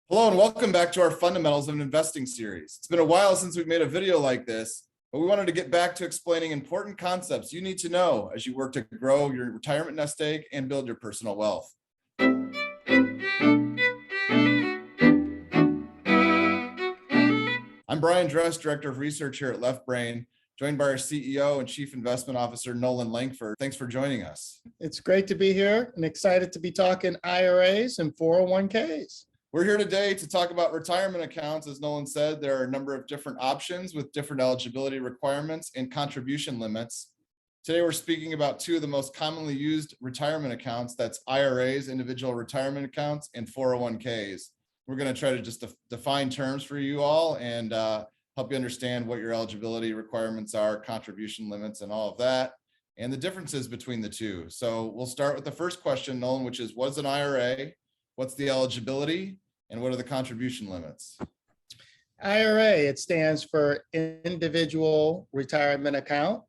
Hello and welcome back to our Fundamentals of Investing series. It's been a while since we've made a video like this, but we wanted to get back to explaining important concepts you need to know as you work to grow your retirement nest egg and build your personal wealth. I'm Brian Dress, Director of Research here at Left Brain, joined by our CEO and Chief Investment Officer, Noland Langford. Thanks for joining us. It's great to be here and excited to be talking IRAs and 401ks. We're here today to talk about retirement accounts. As Nolan said, there are a number of different options with different eligibility requirements and contribution limits. Today, we're speaking about two of the most commonly used retirement accounts. That's IRAs, individual retirement accounts, and 401ks. We're going to try to just define terms for you all and help you understand what your eligibility requirements are, contribution limits, and all of that, and the differences between the two. So we'll start with the first question, Nolan, which is, what's an IRA? What's the eligibility and what are the contribution limits? IRA, it stands for Individual Retirement Account.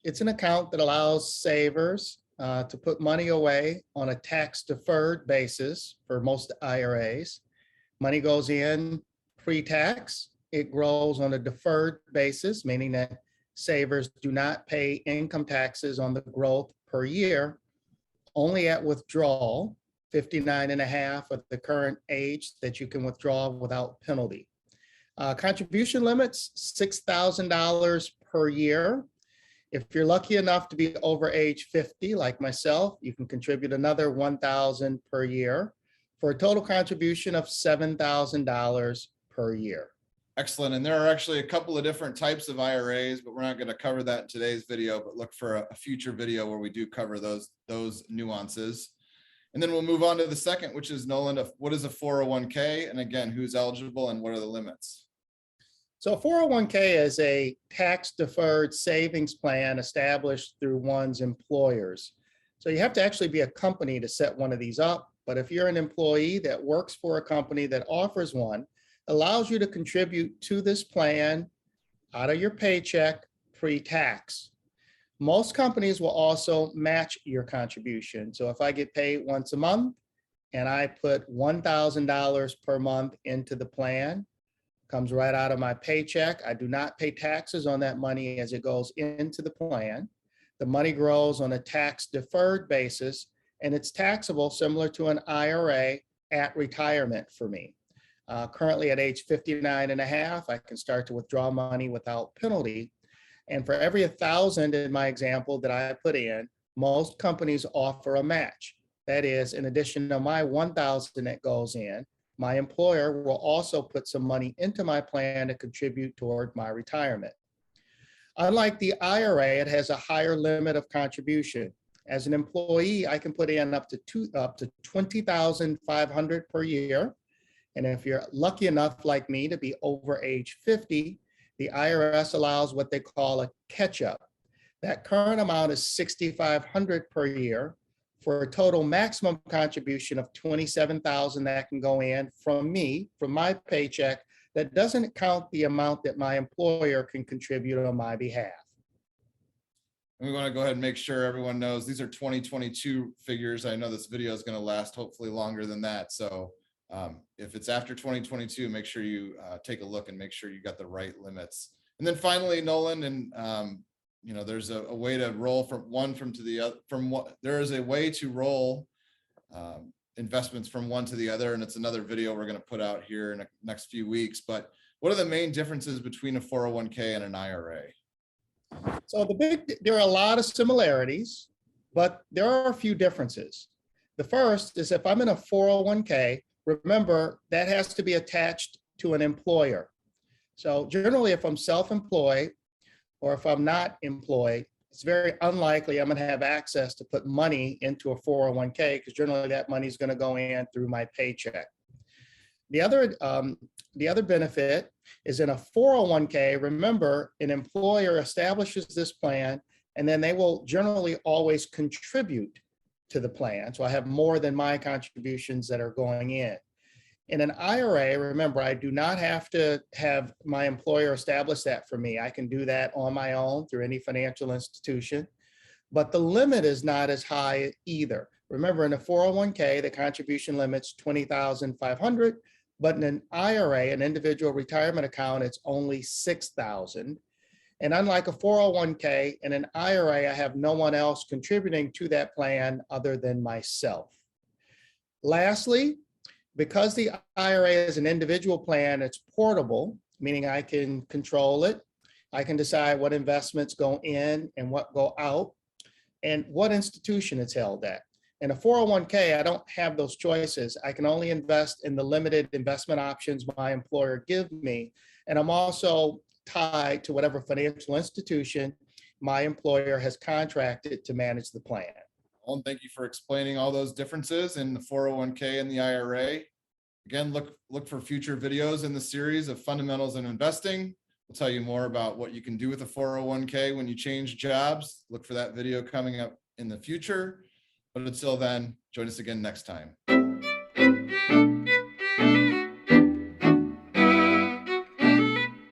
It's an account that allows savers to put money away on a tax-deferred basis for most IRAs. Money goes in pre-tax. It grows on a deferred basis, meaning that savers do not pay income taxes on the growth per year, only at withdrawal. 59 and a half of the current age that you can withdraw without penalty. Contribution limits, $6,000 per year. If you're lucky enough to be over age 50, like myself, you can contribute another $1,000 per year for a total contribution of $7,000 per year. Excellent. And there are actually a couple of different types of IRAs, but we're not going to cover that in today's video, but look for a future video where we do cover those nuances. And then we'll move on to the second, which is, Nolan, what is a 401k? And again, who's eligible and what are the limits? So a 401k is a tax-deferred savings plan established through one's employers. So you have to actually be a company to set one of these up. But if you're an employee that works for a company that offers one, allows you to contribute to this plan out of your paycheck pre-tax. Most companies will also match your contribution. So if I get paid once a month and I put $1,000 per month into the plan, comes right out of my paycheck. I do not pay taxes on that money as it goes into the plan. The money grows on a tax-deferred basis, and it's taxable similar to an IRA at retirement for me. Currently at age 59 and a half, I can start to withdraw money without penalty. And for every 1,000 in my example that I put in, most companies offer a match. That is, in addition to my 1,000 that goes in, my employer will also put some money into my plan to contribute toward my retirement. Unlike the IRA, it has a higher limit of contribution. As an employee, I can put in up to $20,500 per year. And if you're lucky enough like me to be over age 50, the IRS allows what they call a catch-up. That current amount is $6,500 per year for a total maximum contribution of $27,000 that can go in from me, from my paycheck. That doesn't count the amount that my employer can contribute on my behalf. And we want to go ahead and make sure everyone knows these are 2022 figures. I know this video is going to last hopefully longer than that. So if it's after 2022, make sure you take a look and make sure you got the right limits. And then finally, Nolan, and there's a way to roll from one to the other. There is a way to roll investments from one to the other, and it's another video we're going to put out here in the next few weeks. But what are the main differences between a 401k and an IRA? So there are a lot of similarities, but there are a few differences. The first is if I'm in a 401k, remember, that has to be attached to an employer. So generally, if I'm self-employed or if I'm not employed, it's very unlikely I'm going to have access to put money into a 401k because generally that money is going to go in through my paycheck. The other benefit is in a 401k, remember, an employer establishes this plan and then they will generally always contribute to the plan. So I have more than my contributions that are going in. In an IRA, remember, I do not have to have my employer establish that for me. I can do that on my own through any financial institution, but the limit is not as high either. Remember, in a 401k, the contribution limit's $20,500, But in an IRA, an individual retirement account, it's only $6,000. And unlike a 401k and an IRA, I have no one else contributing to that plan other than myself. Lastly, because the IRA is an individual plan, it's portable, meaning I can control it. I can decide what investments go in and what go out and what institution it's held at. In a 401k, I don't have those choices. I can only invest in the limited investment options my employer gives me. And I'm also tied to whatever financial institution my employer has contracted to manage the plan. Well, thank you for explaining all those differences in the 401k and the IRA. Again, look for future videos in the series of fundamentals in investing. We'll tell you more about what you can do with a 401k when you change jobs. Look for that video coming up in the future. But until then, join us again next time.